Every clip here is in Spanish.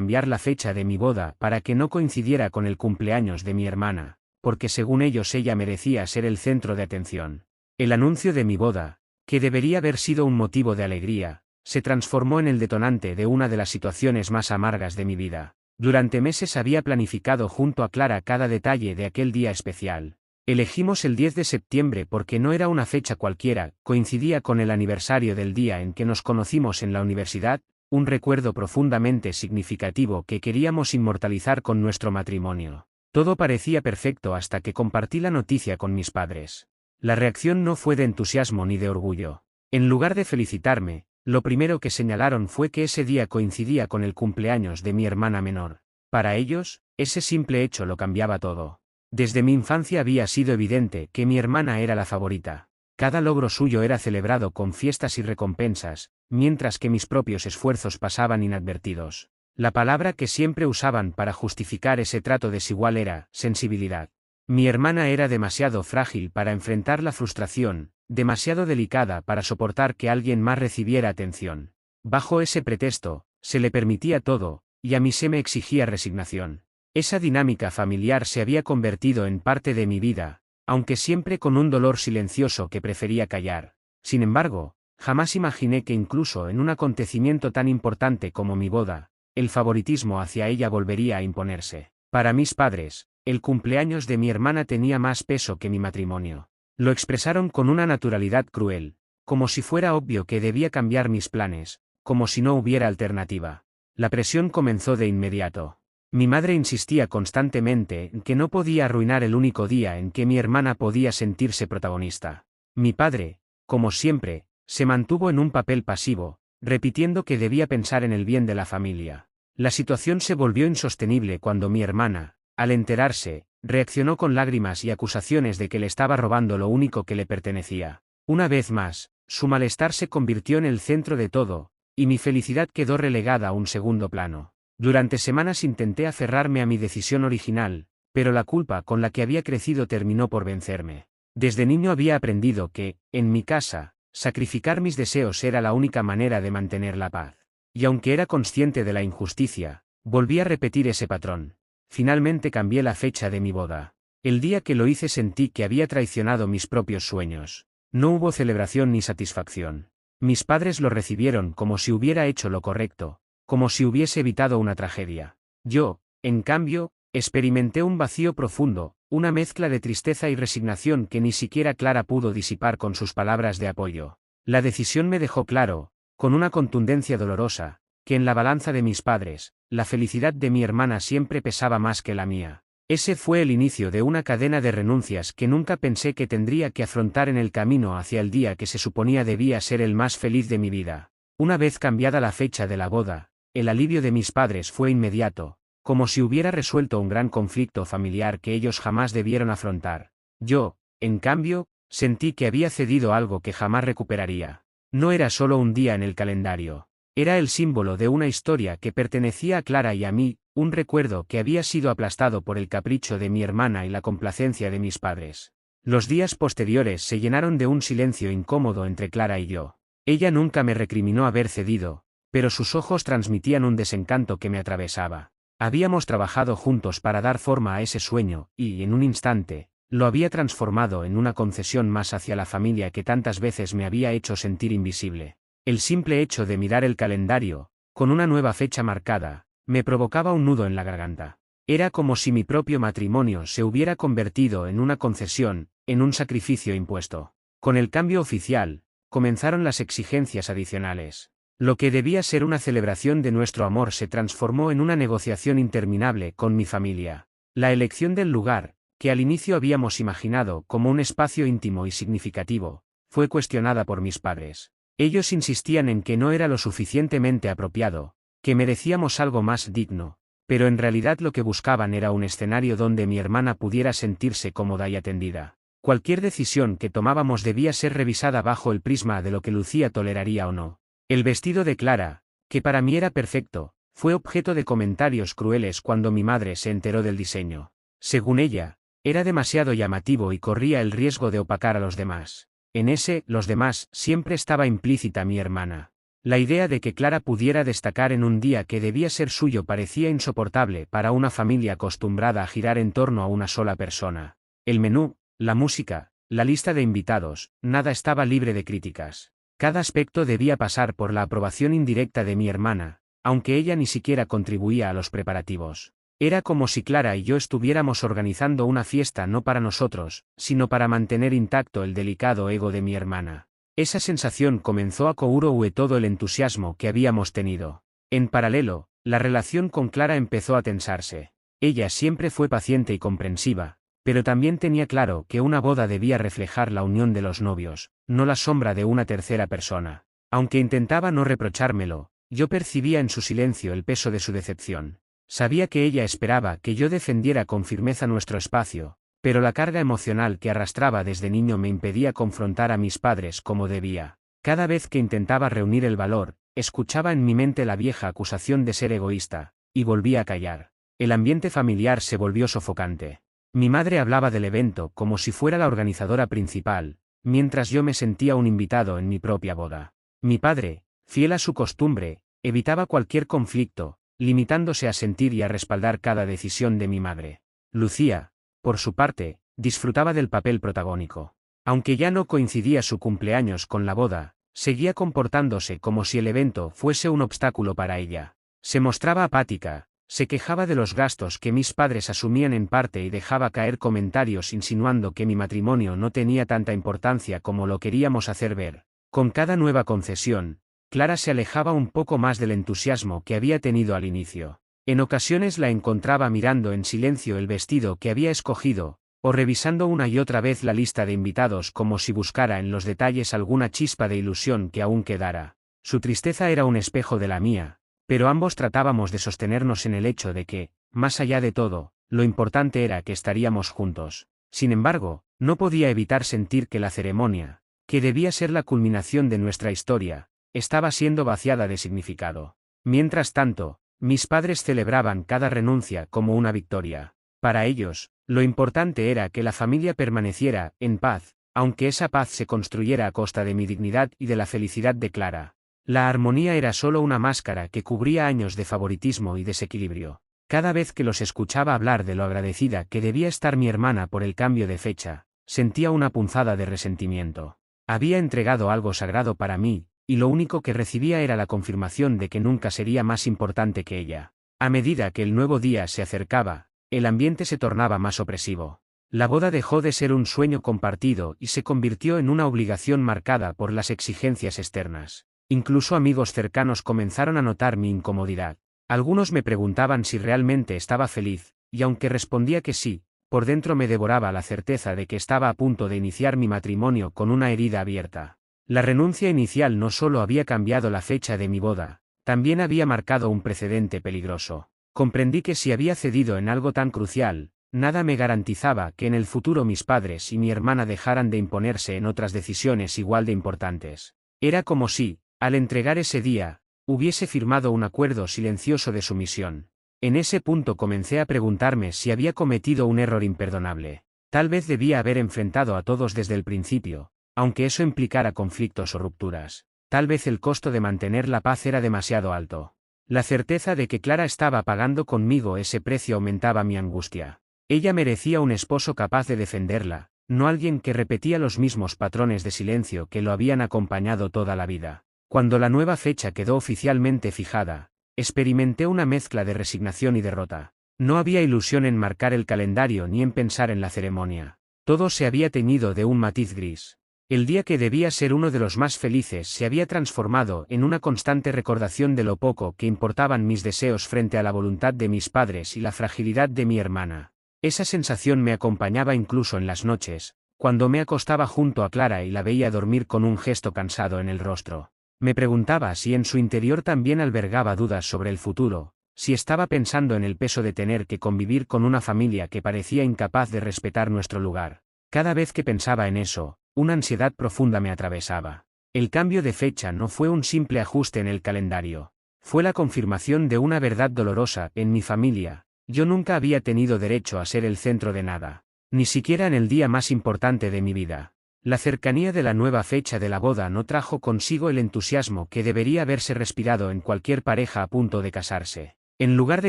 cambiar la fecha de mi boda para que no coincidiera con el cumpleaños de mi hermana, porque según ellos ella merecía ser el centro de atención. El anuncio de mi boda, que debería haber sido un motivo de alegría, se transformó en el detonante de una de las situaciones más amargas de mi vida. Durante meses había planificado junto a Clara cada detalle de aquel día especial. Elegimos el 10 de septiembre porque no era una fecha cualquiera, coincidía con el aniversario del día en que nos conocimos en la universidad, un recuerdo profundamente significativo que queríamos inmortalizar con nuestro matrimonio. Todo parecía perfecto hasta que compartí la noticia con mis padres. La reacción no fue de entusiasmo ni de orgullo. En lugar de felicitarme, lo primero que señalaron fue que ese día coincidía con el cumpleaños de mi hermana menor. Para ellos, ese simple hecho lo cambiaba todo. Desde mi infancia había sido evidente que mi hermana era la favorita. Cada logro suyo era celebrado con fiestas y recompensas, mientras que mis propios esfuerzos pasaban inadvertidos. La palabra que siempre usaban para justificar ese trato desigual era sensibilidad. Mi hermana era demasiado frágil para enfrentar la frustración, demasiado delicada para soportar que alguien más recibiera atención. Bajo ese pretexto, se le permitía todo, y a mí se me exigía resignación. Esa dinámica familiar se había convertido en parte de mi vida, aunque siempre con un dolor silencioso que prefería callar. Sin embargo, jamás imaginé que incluso en un acontecimiento tan importante como mi boda, el favoritismo hacia ella volvería a imponerse. Para mis padres, el cumpleaños de mi hermana tenía más peso que mi matrimonio. Lo expresaron con una naturalidad cruel, como si fuera obvio que debía cambiar mis planes, como si no hubiera alternativa. La presión comenzó de inmediato. Mi madre insistía constantemente en que no podía arruinar el único día en que mi hermana podía sentirse protagonista. Mi padre, como siempre, se mantuvo en un papel pasivo, repitiendo que debía pensar en el bien de la familia. La situación se volvió insostenible cuando mi hermana, al enterarse, reaccionó con lágrimas y acusaciones de que le estaba robando lo único que le pertenecía. Una vez más, su malestar se convirtió en el centro de todo, y mi felicidad quedó relegada a un segundo plano. Durante semanas intenté aferrarme a mi decisión original, pero la culpa con la que había crecido terminó por vencerme. Desde niño había aprendido que, en mi casa, sacrificar mis deseos era la única manera de mantener la paz. Y aunque era consciente de la injusticia, volví a repetir ese patrón. Finalmente cambié la fecha de mi boda. El día que lo hice sentí que había traicionado mis propios sueños. No hubo celebración ni satisfacción. Mis padres lo recibieron como si hubiera hecho lo correcto, como si hubiese evitado una tragedia. Yo, en cambio, experimenté un vacío profundo, una mezcla de tristeza y resignación que ni siquiera Clara pudo disipar con sus palabras de apoyo. La decisión me dejó claro, con una contundencia dolorosa, que en la balanza de mis padres, la felicidad de mi hermana siempre pesaba más que la mía. Ese fue el inicio de una cadena de renuncias que nunca pensé que tendría que afrontar en el camino hacia el día que se suponía debía ser el más feliz de mi vida. Una vez cambiada la fecha de la boda, el alivio de mis padres fue inmediato, como si hubiera resuelto un gran conflicto familiar que ellos jamás debieron afrontar. Yo, en cambio, sentí que había cedido algo que jamás recuperaría. No era solo un día en el calendario. Era el símbolo de una historia que pertenecía a Clara y a mí, un recuerdo que había sido aplastado por el capricho de mi hermana y la complacencia de mis padres. Los días posteriores se llenaron de un silencio incómodo entre Clara y yo. Ella nunca me recriminó haber cedido, pero sus ojos transmitían un desencanto que me atravesaba. Habíamos trabajado juntos para dar forma a ese sueño, y, en un instante, lo había transformado en una concesión más hacia la familia que tantas veces me había hecho sentir invisible. El simple hecho de mirar el calendario, con una nueva fecha marcada, me provocaba un nudo en la garganta. Era como si mi propio matrimonio se hubiera convertido en una concesión, en un sacrificio impuesto. Con el cambio oficial, comenzaron las exigencias adicionales. Lo que debía ser una celebración de nuestro amor se transformó en una negociación interminable con mi familia. La elección del lugar, que al inicio habíamos imaginado como un espacio íntimo y significativo, fue cuestionada por mis padres. Ellos insistían en que no era lo suficientemente apropiado, que merecíamos algo más digno, pero en realidad lo que buscaban era un escenario donde mi hermana pudiera sentirse cómoda y atendida. Cualquier decisión que tomábamos debía ser revisada bajo el prisma de lo que Lucía toleraría o no. El vestido de Clara, que para mí era perfecto, fue objeto de comentarios crueles cuando mi madre se enteró del diseño. Según ella, era demasiado llamativo y corría el riesgo de opacar a los demás. En ese, los demás, siempre estaba implícita mi hermana. La idea de que Clara pudiera destacar en un día que debía ser suyo parecía insoportable para una familia acostumbrada a girar en torno a una sola persona. El menú, la música, la lista de invitados, nada estaba libre de críticas. Cada aspecto debía pasar por la aprobación indirecta de mi hermana, aunque ella ni siquiera contribuía a los preparativos. Era como si Clara y yo estuviéramos organizando una fiesta no para nosotros, sino para mantener intacto el delicado ego de mi hermana. Esa sensación comenzó a cohue todo el entusiasmo que habíamos tenido. En paralelo, la relación con Clara empezó a tensarse. Ella siempre fue paciente y comprensiva, pero también tenía claro que una boda debía reflejar la unión de los novios, no la sombra de una tercera persona. Aunque intentaba no reprochármelo, yo percibía en su silencio el peso de su decepción. Sabía que ella esperaba que yo defendiera con firmeza nuestro espacio, pero la carga emocional que arrastraba desde niño me impedía confrontar a mis padres como debía. Cada vez que intentaba reunir el valor, escuchaba en mi mente la vieja acusación de ser egoísta, y volvía a callar. El ambiente familiar se volvió sofocante. Mi madre hablaba del evento como si fuera la organizadora principal, mientras yo me sentía un invitado en mi propia boda. Mi padre, fiel a su costumbre, evitaba cualquier conflicto, limitándose a sentir y a respaldar cada decisión de mi madre. Lucía, por su parte, disfrutaba del papel protagónico. Aunque ya no coincidía su cumpleaños con la boda, seguía comportándose como si el evento fuese un obstáculo para ella. Se mostraba apática, se quejaba de los gastos que mis padres asumían en parte y dejaba caer comentarios insinuando que mi matrimonio no tenía tanta importancia como lo queríamos hacer ver. Con cada nueva concesión, Clara se alejaba un poco más del entusiasmo que había tenido al inicio. En ocasiones la encontraba mirando en silencio el vestido que había escogido, o revisando una y otra vez la lista de invitados como si buscara en los detalles alguna chispa de ilusión que aún quedara. Su tristeza era un espejo de la mía, pero ambos tratábamos de sostenernos en el hecho de que, más allá de todo, lo importante era que estaríamos juntos. Sin embargo, no podía evitar sentir que la ceremonia, que debía ser la culminación de nuestra historia, estaba siendo vaciada de significado. Mientras tanto, mis padres celebraban cada renuncia como una victoria. Para ellos, lo importante era que la familia permaneciera en paz, aunque esa paz se construyera a costa de mi dignidad y de la felicidad de Clara. La armonía era solo una máscara que cubría años de favoritismo y desequilibrio. Cada vez que los escuchaba hablar de lo agradecida que debía estar mi hermana por el cambio de fecha, sentía una punzada de resentimiento. Había entregado algo sagrado para mí, y lo único que recibía era la confirmación de que nunca sería más importante que ella. A medida que el nuevo día se acercaba, el ambiente se tornaba más opresivo. La boda dejó de ser un sueño compartido y se convirtió en una obligación marcada por las exigencias externas. Incluso amigos cercanos comenzaron a notar mi incomodidad. Algunos me preguntaban si realmente estaba feliz, y aunque respondía que sí, por dentro me devoraba la certeza de que estaba a punto de iniciar mi matrimonio con una herida abierta. La renuncia inicial no solo había cambiado la fecha de mi boda, también había marcado un precedente peligroso. Comprendí que si había cedido en algo tan crucial, nada me garantizaba que en el futuro mis padres y mi hermana dejaran de imponerse en otras decisiones igual de importantes. Era como si, al entregar ese día, hubiese firmado un acuerdo silencioso de sumisión. En ese punto comencé a preguntarme si había cometido un error imperdonable. Tal vez debía haber enfrentado a todos desde el principio, aunque eso implicara conflictos o rupturas. Tal vez el costo de mantener la paz era demasiado alto. La certeza de que Clara estaba pagando conmigo ese precio aumentaba mi angustia. Ella merecía un esposo capaz de defenderla, no alguien que repetía los mismos patrones de silencio que lo habían acompañado toda la vida. Cuando la nueva fecha quedó oficialmente fijada, experimenté una mezcla de resignación y derrota. No había ilusión en marcar el calendario ni en pensar en la ceremonia. Todo se había teñido de un matiz gris. El día que debía ser uno de los más felices se había transformado en una constante recordación de lo poco que importaban mis deseos frente a la voluntad de mis padres y la fragilidad de mi hermana. Esa sensación me acompañaba incluso en las noches, cuando me acostaba junto a Clara y la veía dormir con un gesto cansado en el rostro. Me preguntaba si en su interior también albergaba dudas sobre el futuro, si estaba pensando en el peso de tener que convivir con una familia que parecía incapaz de respetar nuestro lugar. Cada vez que pensaba en eso, una ansiedad profunda me atravesaba. El cambio de fecha no fue un simple ajuste en el calendario. Fue la confirmación de una verdad dolorosa. En mi familia, yo nunca había tenido derecho a ser el centro de nada. Ni siquiera en el día más importante de mi vida. La cercanía de la nueva fecha de la boda no trajo consigo el entusiasmo que debería haberse respirado en cualquier pareja a punto de casarse. En lugar de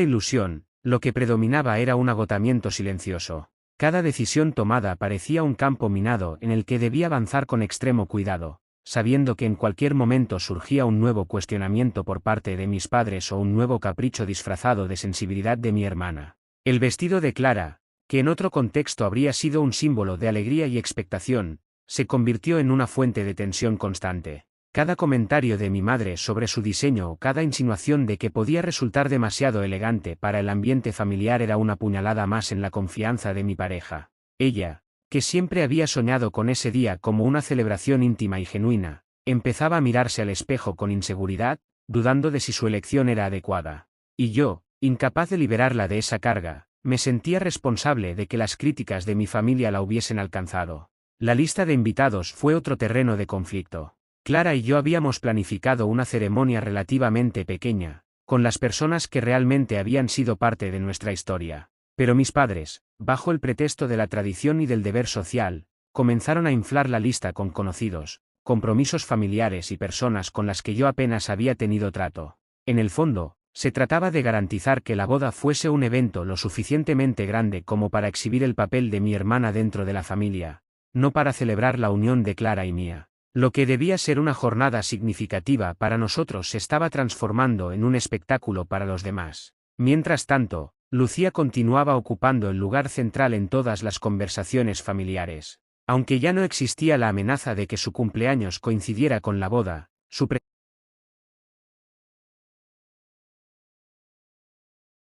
ilusión, lo que predominaba era un agotamiento silencioso. Cada decisión tomada parecía un campo minado en el que debía avanzar con extremo cuidado, sabiendo que en cualquier momento surgía un nuevo cuestionamiento por parte de mis padres o un nuevo capricho disfrazado de sensibilidad de mi hermana. El vestido de Clara, que en otro contexto habría sido un símbolo de alegría y expectación, se convirtió en una fuente de tensión constante. Cada comentario de mi madre sobre su diseño o cada insinuación de que podía resultar demasiado elegante para el ambiente familiar era una puñalada más en la confianza de mi pareja. Ella, que siempre había soñado con ese día como una celebración íntima y genuina, empezaba a mirarse al espejo con inseguridad, dudando de si su elección era adecuada. Y yo, incapaz de liberarla de esa carga, me sentía responsable de que las críticas de mi familia la hubiesen alcanzado. La lista de invitados fue otro terreno de conflicto. Clara y yo habíamos planificado una ceremonia relativamente pequeña, con las personas que realmente habían sido parte de nuestra historia. Pero mis padres, bajo el pretexto de la tradición y del deber social, comenzaron a inflar la lista con conocidos, compromisos familiares y personas con las que yo apenas había tenido trato. En el fondo, se trataba de garantizar que la boda fuese un evento lo suficientemente grande como para exhibir el papel de mi hermana dentro de la familia, no para celebrar la unión de Clara y mía. Lo que debía ser una jornada significativa para nosotros se estaba transformando en un espectáculo para los demás. Mientras tanto, Lucía continuaba ocupando el lugar central en todas las conversaciones familiares. Aunque ya no existía la amenaza de que su cumpleaños coincidiera con la boda, su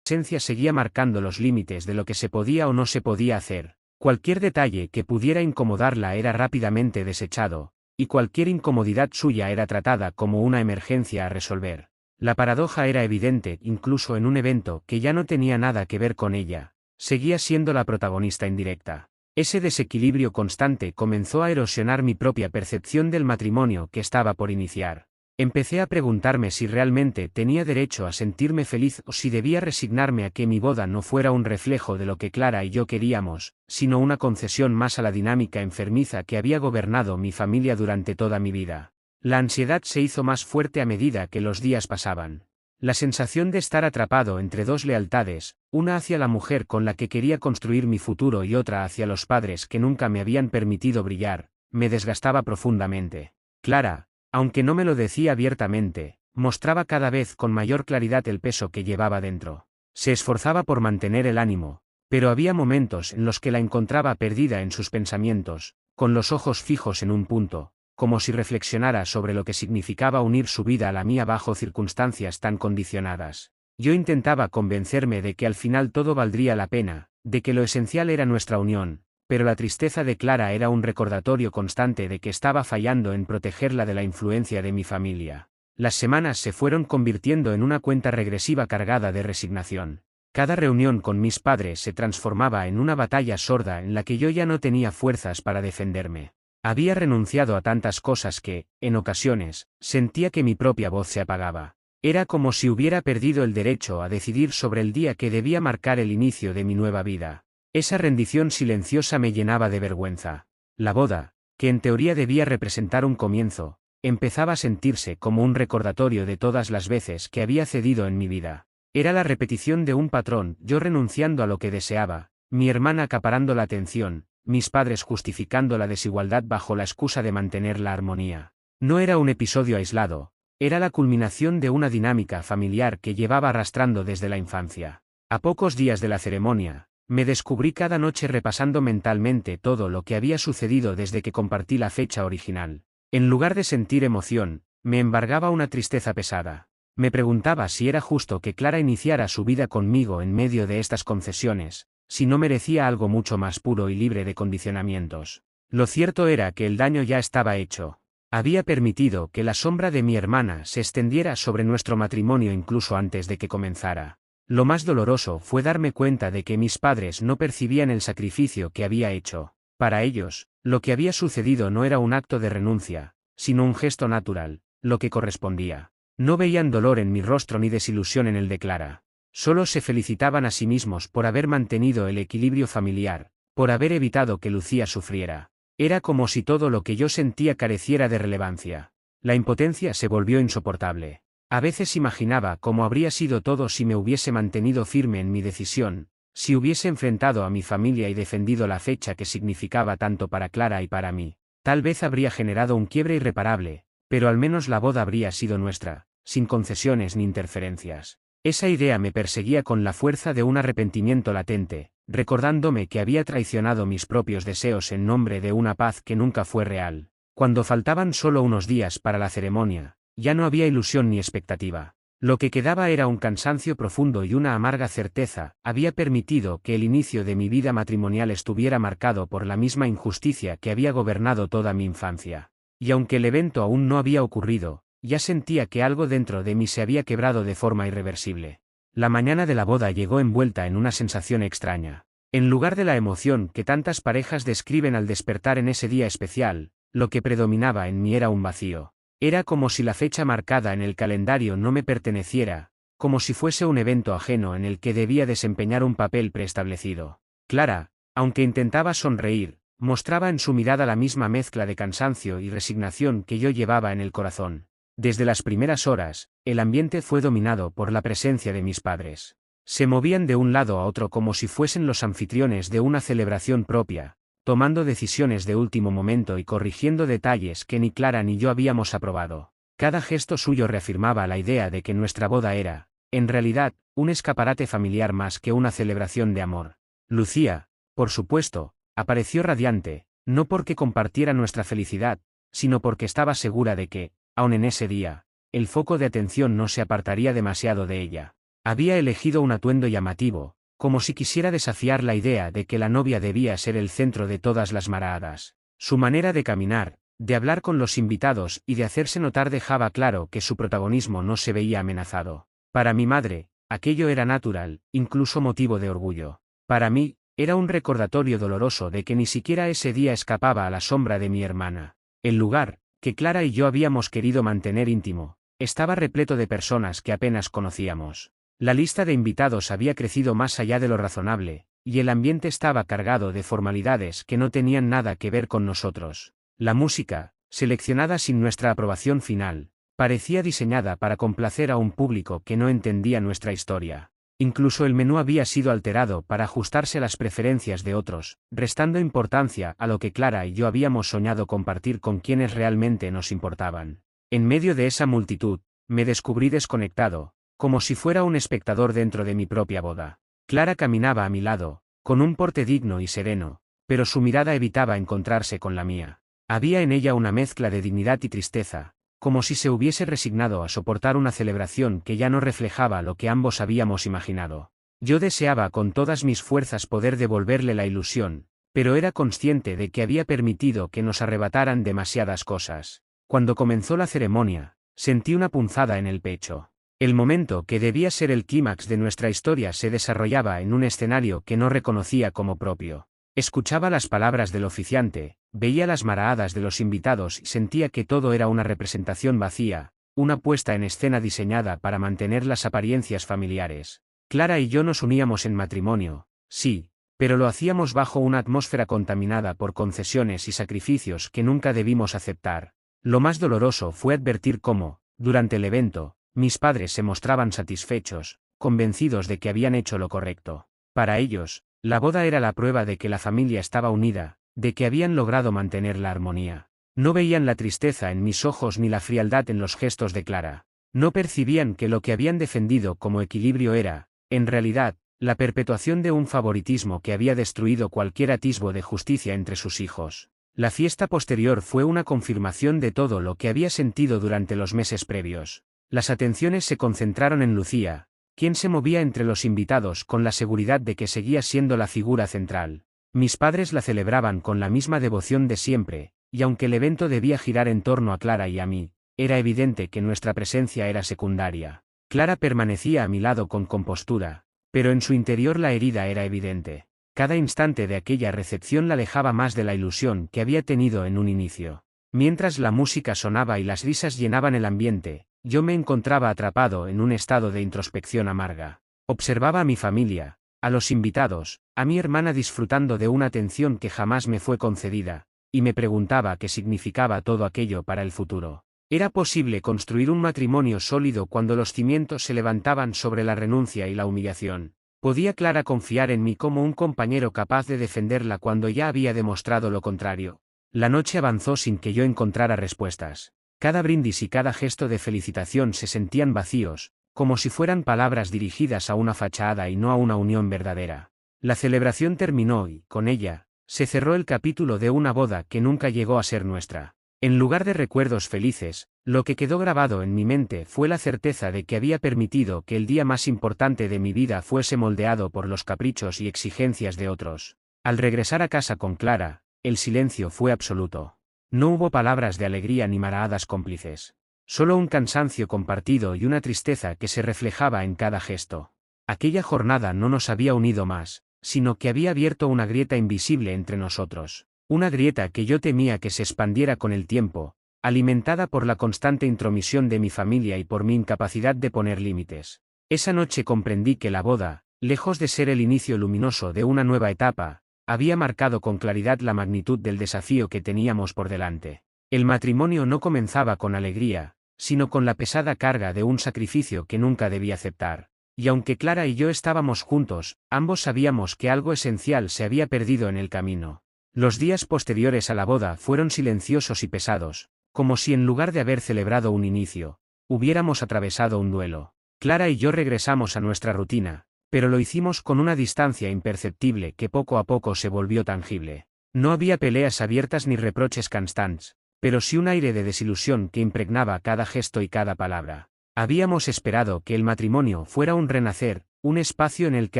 presencia seguía marcando los límites de lo que se podía o no se podía hacer. Cualquier detalle que pudiera incomodarla era rápidamente desechado, y cualquier incomodidad suya era tratada como una emergencia a resolver. La paradoja era evidente, incluso en un evento que ya no tenía nada que ver con ella, seguía siendo la protagonista indirecta. Ese desequilibrio constante comenzó a erosionar mi propia percepción del matrimonio que estaba por iniciar. Empecé a preguntarme si realmente tenía derecho a sentirme feliz o si debía resignarme a que mi boda no fuera un reflejo de lo que Clara y yo queríamos, sino una concesión más a la dinámica enfermiza que había gobernado mi familia durante toda mi vida. La ansiedad se hizo más fuerte a medida que los días pasaban. La sensación de estar atrapado entre dos lealtades, una hacia la mujer con la que quería construir mi futuro y otra hacia los padres que nunca me habían permitido brillar, me desgastaba profundamente. Clara, aunque no me lo decía abiertamente, mostraba cada vez con mayor claridad el peso que llevaba dentro. Se esforzaba por mantener el ánimo, pero había momentos en los que la encontraba perdida en sus pensamientos, con los ojos fijos en un punto, como si reflexionara sobre lo que significaba unir su vida a la mía bajo circunstancias tan condicionadas. Yo intentaba convencerme de que al final todo valdría la pena, de que lo esencial era nuestra unión, pero la tristeza de Clara era un recordatorio constante de que estaba fallando en protegerla de la influencia de mi familia. Las semanas se fueron convirtiendo en una cuenta regresiva cargada de resignación. Cada reunión con mis padres se transformaba en una batalla sorda en la que yo ya no tenía fuerzas para defenderme. Había renunciado a tantas cosas que, en ocasiones, sentía que mi propia voz se apagaba. Era como si hubiera perdido el derecho a decidir sobre el día que debía marcar el inicio de mi nueva vida. Esa rendición silenciosa me llenaba de vergüenza. La boda, que en teoría debía representar un comienzo, empezaba a sentirse como un recordatorio de todas las veces que había cedido en mi vida. Era la repetición de un patrón, yo renunciando a lo que deseaba, mi hermana acaparando la atención, mis padres justificando la desigualdad bajo la excusa de mantener la armonía. No era un episodio aislado, era la culminación de una dinámica familiar que llevaba arrastrando desde la infancia. A pocos días de la ceremonia, me descubrí cada noche repasando mentalmente todo lo que había sucedido desde que compartí la fecha original. En lugar de sentir emoción, me embargaba una tristeza pesada. Me preguntaba si era justo que Clara iniciara su vida conmigo en medio de estas concesiones, si no merecía algo mucho más puro y libre de condicionamientos. Lo cierto era que el daño ya estaba hecho. Había permitido que la sombra de mi hermana se extendiera sobre nuestro matrimonio incluso antes de que comenzara. Lo más doloroso fue darme cuenta de que mis padres no percibían el sacrificio que había hecho. Para ellos, lo que había sucedido no era un acto de renuncia, sino un gesto natural, lo que correspondía. No veían dolor en mi rostro ni desilusión en el de Clara. Solo se felicitaban a sí mismos por haber mantenido el equilibrio familiar, por haber evitado que Lucía sufriera. Era como si todo lo que yo sentía careciera de relevancia. La impotencia se volvió insoportable. A veces imaginaba cómo habría sido todo si me hubiese mantenido firme en mi decisión, si hubiese enfrentado a mi familia y defendido la fecha que significaba tanto para Clara y para mí. Tal vez habría generado un quiebre irreparable, pero al menos la boda habría sido nuestra, sin concesiones ni interferencias. Esa idea me perseguía con la fuerza de un arrepentimiento latente, recordándome que había traicionado mis propios deseos en nombre de una paz que nunca fue real. Cuando faltaban solo unos días para la ceremonia, ya no había ilusión ni expectativa. Lo que quedaba era un cansancio profundo y una amarga certeza. Había permitido que el inicio de mi vida matrimonial estuviera marcado por la misma injusticia que había gobernado toda mi infancia. Y aunque el evento aún no había ocurrido, ya sentía que algo dentro de mí se había quebrado de forma irreversible. La mañana de la boda llegó envuelta en una sensación extraña. En lugar de la emoción que tantas parejas describen al despertar en ese día especial, lo que predominaba en mí era un vacío. Era como si la fecha marcada en el calendario no me perteneciera, como si fuese un evento ajeno en el que debía desempeñar un papel preestablecido. Clara, aunque intentaba sonreír, mostraba en su mirada la misma mezcla de cansancio y resignación que yo llevaba en el corazón. Desde las primeras horas, el ambiente fue dominado por la presencia de mis padres. Se movían de un lado a otro como si fuesen los anfitriones de una celebración propia, tomando decisiones de último momento y corrigiendo detalles que ni Clara ni yo habíamos aprobado. Cada gesto suyo reafirmaba la idea de que nuestra boda era, en realidad, un escaparate familiar más que una celebración de amor. Lucía, por supuesto, apareció radiante, no porque compartiera nuestra felicidad, sino porque estaba segura de que, aun en ese día, el foco de atención no se apartaría demasiado de ella. Había elegido un atuendo llamativo, como si quisiera desafiar la idea de que la novia debía ser el centro de todas las maraadas. Su manera de caminar, de hablar con los invitados y de hacerse notar dejaba claro que su protagonismo no se veía amenazado. Para mi madre, aquello era natural, incluso motivo de orgullo. Para mí, era un recordatorio doloroso de que ni siquiera ese día escapaba a la sombra de mi hermana. El lugar, que Clara y yo habíamos querido mantener íntimo, estaba repleto de personas que apenas conocíamos. La lista de invitados había crecido más allá de lo razonable, y el ambiente estaba cargado de formalidades que no tenían nada que ver con nosotros. La música, seleccionada sin nuestra aprobación final, parecía diseñada para complacer a un público que no entendía nuestra historia. Incluso el menú había sido alterado para ajustarse a las preferencias de otros, restando importancia a lo que Clara y yo habíamos soñado compartir con quienes realmente nos importaban. En medio de esa multitud, me descubrí desconectado, como si fuera un espectador dentro de mi propia boda. Clara caminaba a mi lado, con un porte digno y sereno, pero su mirada evitaba encontrarse con la mía. Había en ella una mezcla de dignidad y tristeza, como si se hubiese resignado a soportar una celebración que ya no reflejaba lo que ambos habíamos imaginado. Yo deseaba con todas mis fuerzas poder devolverle la ilusión, pero era consciente de que había permitido que nos arrebataran demasiadas cosas. Cuando comenzó la ceremonia, sentí una punzada en el pecho. El momento que debía ser el clímax de nuestra historia se desarrollaba en un escenario que no reconocía como propio. Escuchaba las palabras del oficiante, veía las maraadas de los invitados y sentía que todo era una representación vacía, una puesta en escena diseñada para mantener las apariencias familiares. Clara y yo nos uníamos en matrimonio, sí, pero lo hacíamos bajo una atmósfera contaminada por concesiones y sacrificios que nunca debimos aceptar. Lo más doloroso fue advertir cómo, durante el evento, mis padres se mostraban satisfechos, convencidos de que habían hecho lo correcto. Para ellos, la boda era la prueba de que la familia estaba unida, de que habían logrado mantener la armonía. No veían la tristeza en mis ojos ni la frialdad en los gestos de Clara. No percibían que lo que habían defendido como equilibrio era, en realidad, la perpetuación de un favoritismo que había destruido cualquier atisbo de justicia entre sus hijos. La fiesta posterior fue una confirmación de todo lo que había sentido durante los meses previos. Las atenciones se concentraron en Lucía, quien se movía entre los invitados con la seguridad de que seguía siendo la figura central. Mis padres la celebraban con la misma devoción de siempre, y aunque el evento debía girar en torno a Clara y a mí, era evidente que nuestra presencia era secundaria. Clara permanecía a mi lado con compostura, pero en su interior la herida era evidente. Cada instante de aquella recepción la alejaba más de la ilusión que había tenido en un inicio. Mientras la música sonaba y las risas llenaban el ambiente, yo me encontraba atrapado en un estado de introspección amarga. Observaba a mi familia, a los invitados, a mi hermana disfrutando de una atención que jamás me fue concedida, y me preguntaba qué significaba todo aquello para el futuro. ¿Era posible construir un matrimonio sólido cuando los cimientos se levantaban sobre la renuncia y la humillación? ¿Podía Clara confiar en mí como un compañero capaz de defenderla cuando ya había demostrado lo contrario? La noche avanzó sin que yo encontrara respuestas. Cada brindis y cada gesto de felicitación se sentían vacíos, como si fueran palabras dirigidas a una fachada y no a una unión verdadera. La celebración terminó y, con ella, se cerró el capítulo de una boda que nunca llegó a ser nuestra. En lugar de recuerdos felices, lo que quedó grabado en mi mente fue la certeza de que había permitido que el día más importante de mi vida fuese moldeado por los caprichos y exigencias de otros. Al regresar a casa con Clara, el silencio fue absoluto. No hubo palabras de alegría ni maraadas cómplices. Solo un cansancio compartido y una tristeza que se reflejaba en cada gesto. Aquella jornada no nos había unido más, sino que había abierto una grieta invisible entre nosotros. Una grieta que yo temía que se expandiera con el tiempo, alimentada por la constante intromisión de mi familia y por mi incapacidad de poner límites. Esa noche comprendí que la boda, lejos de ser el inicio luminoso de una nueva etapa, había marcado con claridad la magnitud del desafío que teníamos por delante. El matrimonio no comenzaba con alegría, sino con la pesada carga de un sacrificio que nunca debí aceptar. Y aunque Clara y yo estábamos juntos, ambos sabíamos que algo esencial se había perdido en el camino. Los días posteriores a la boda fueron silenciosos y pesados, como si en lugar de haber celebrado un inicio, hubiéramos atravesado un duelo. Clara y yo regresamos a nuestra rutina, pero lo hicimos con una distancia imperceptible que poco a poco se volvió tangible. No había peleas abiertas ni reproches constantes, pero sí un aire de desilusión que impregnaba cada gesto y cada palabra. Habíamos esperado que el matrimonio fuera un renacer, un espacio en el que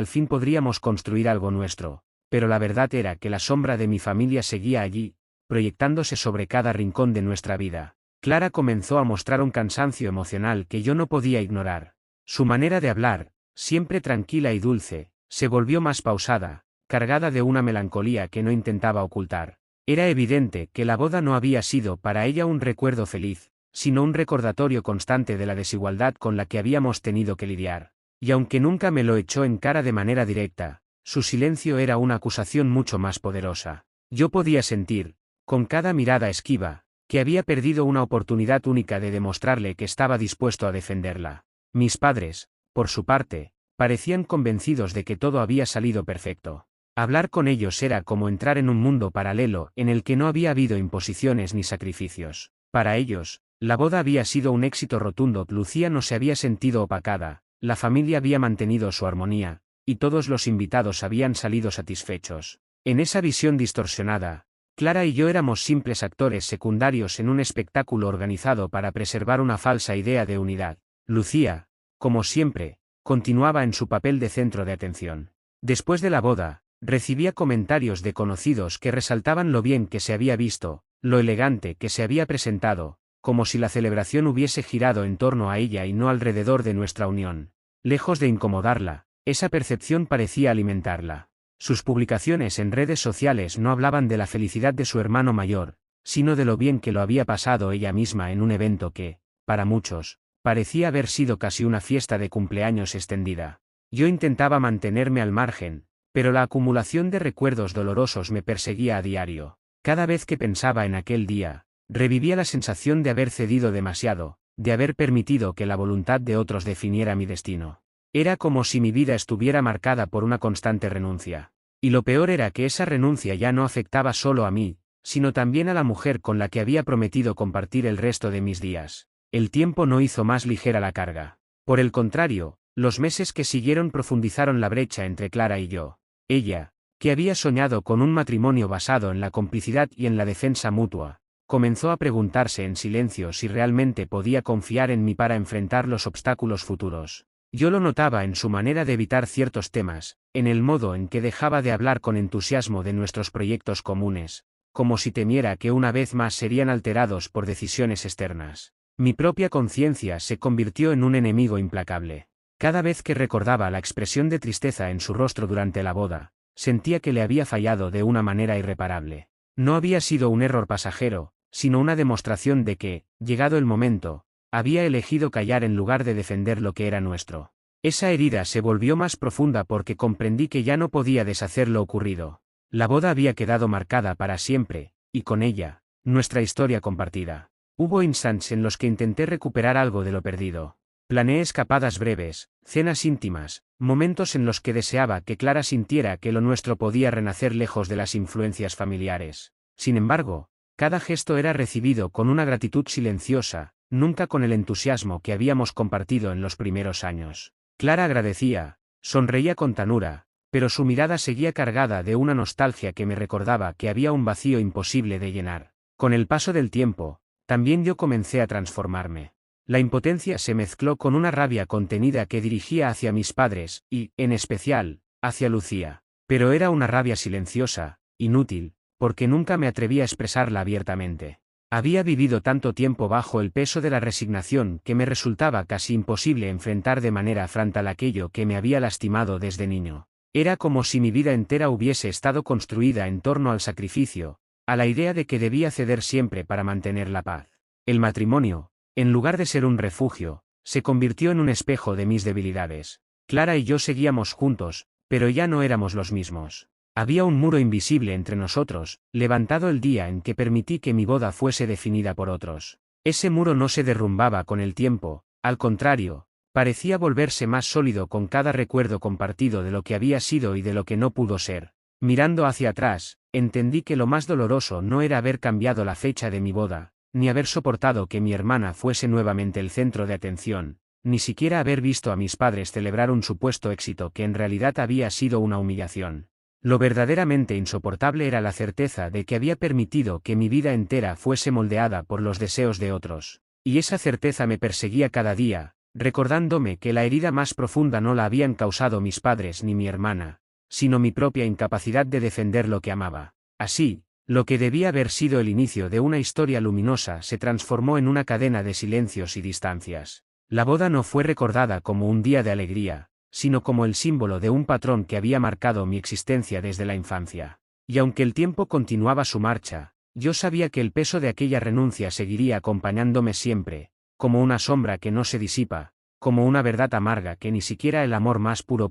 al fin podríamos construir algo nuestro, pero la verdad era que la sombra de mi familia seguía allí, proyectándose sobre cada rincón de nuestra vida. Clara comenzó a mostrar un cansancio emocional que yo no podía ignorar. Su manera de hablar, siempre tranquila y dulce, se volvió más pausada, cargada de una melancolía que no intentaba ocultar. Era evidente que la boda no había sido para ella un recuerdo feliz, sino un recordatorio constante de la desigualdad con la que habíamos tenido que lidiar. Y aunque nunca me lo echó en cara de manera directa, su silencio era una acusación mucho más poderosa. Yo podía sentir, con cada mirada esquiva, que había perdido una oportunidad única de demostrarle que estaba dispuesto a defenderla. Mis padres, por su parte, parecían convencidos de que todo había salido perfecto. Hablar con ellos era como entrar en un mundo paralelo en el que no había habido imposiciones ni sacrificios. Para ellos, la boda había sido un éxito rotundo. Lucía no se había sentido opacada, la familia había mantenido su armonía, y todos los invitados habían salido satisfechos. En esa visión distorsionada, Clara y yo éramos simples actores secundarios en un espectáculo organizado para preservar una falsa idea de unidad. Lucía, como siempre, continuaba en su papel de centro de atención. Después de la boda, recibía comentarios de conocidos que resaltaban lo bien que se había visto, lo elegante que se había presentado, como si la celebración hubiese girado en torno a ella y no alrededor de nuestra unión. Lejos de incomodarla, esa percepción parecía alimentarla. Sus publicaciones en redes sociales no hablaban de la felicidad de su hermano mayor, sino de lo bien que lo había pasado ella misma en un evento que, para muchos, parecía haber sido casi una fiesta de cumpleaños extendida. Yo intentaba mantenerme al margen, pero la acumulación de recuerdos dolorosos me perseguía a diario. Cada vez que pensaba en aquel día, revivía la sensación de haber cedido demasiado, de haber permitido que la voluntad de otros definiera mi destino. Era como si mi vida estuviera marcada por una constante renuncia. Y lo peor era que esa renuncia ya no afectaba solo a mí, sino también a la mujer con la que había prometido compartir el resto de mis días. El tiempo no hizo más ligera la carga. Por el contrario, los meses que siguieron profundizaron la brecha entre Clara y yo. Ella, que había soñado con un matrimonio basado en la complicidad y en la defensa mutua, comenzó a preguntarse en silencio si realmente podía confiar en mí para enfrentar los obstáculos futuros. Yo lo notaba en su manera de evitar ciertos temas, en el modo en que dejaba de hablar con entusiasmo de nuestros proyectos comunes, como si temiera que una vez más serían alterados por decisiones externas. Mi propia conciencia se convirtió en un enemigo implacable. Cada vez que recordaba la expresión de tristeza en su rostro durante la boda, sentía que le había fallado de una manera irreparable. No había sido un error pasajero, sino una demostración de que, llegado el momento, había elegido callar en lugar de defender lo que era nuestro. Esa herida se volvió más profunda porque comprendí que ya no podía deshacer lo ocurrido. La boda había quedado marcada para siempre, y con ella, nuestra historia compartida. Hubo instants en los que intenté recuperar algo de lo perdido. Planeé escapadas breves, cenas íntimas, momentos en los que deseaba que Clara sintiera que lo nuestro podía renacer lejos de las influencias familiares. Sin embargo, cada gesto era recibido con una gratitud silenciosa, nunca con el entusiasmo que habíamos compartido en los primeros años. Clara agradecía, sonreía con ternura, pero su mirada seguía cargada de una nostalgia que me recordaba que había un vacío imposible de llenar. Con el paso del tiempo, también yo comencé a transformarme. La impotencia se mezcló con una rabia contenida que dirigía hacia mis padres y, en especial, hacia Lucía. Pero era una rabia silenciosa, inútil, porque nunca me atreví a expresarla abiertamente. Había vivido tanto tiempo bajo el peso de la resignación que me resultaba casi imposible enfrentar de manera frontal aquello que me había lastimado desde niño. Era como si mi vida entera hubiese estado construida en torno al sacrificio, a la idea de que debía ceder siempre para mantener la paz. El matrimonio, en lugar de ser un refugio, se convirtió en un espejo de mis debilidades. Clara y yo seguíamos juntos, pero ya no éramos los mismos. Había un muro invisible entre nosotros, levantado el día en que permití que mi boda fuese definida por otros. Ese muro no se derrumbaba con el tiempo, al contrario, parecía volverse más sólido con cada recuerdo compartido de lo que había sido y de lo que no pudo ser. Mirando hacia atrás, entendí que lo más doloroso no era haber cambiado la fecha de mi boda, ni haber soportado que mi hermana fuese nuevamente el centro de atención, ni siquiera haber visto a mis padres celebrar un supuesto éxito que en realidad había sido una humillación. Lo verdaderamente insoportable era la certeza de que había permitido que mi vida entera fuese moldeada por los deseos de otros. Y esa certeza me perseguía cada día, recordándome que la herida más profunda no la habían causado mis padres ni mi hermana, sino mi propia incapacidad de defender lo que amaba. Así, lo que debía haber sido el inicio de una historia luminosa se transformó en una cadena de silencios y distancias. La boda no fue recordada como un día de alegría, sino como el símbolo de un patrón que había marcado mi existencia desde la infancia. Y aunque el tiempo continuaba su marcha, yo sabía que el peso de aquella renuncia seguiría acompañándome siempre, como una sombra que no se disipa, como una verdad amarga que ni siquiera el amor más puro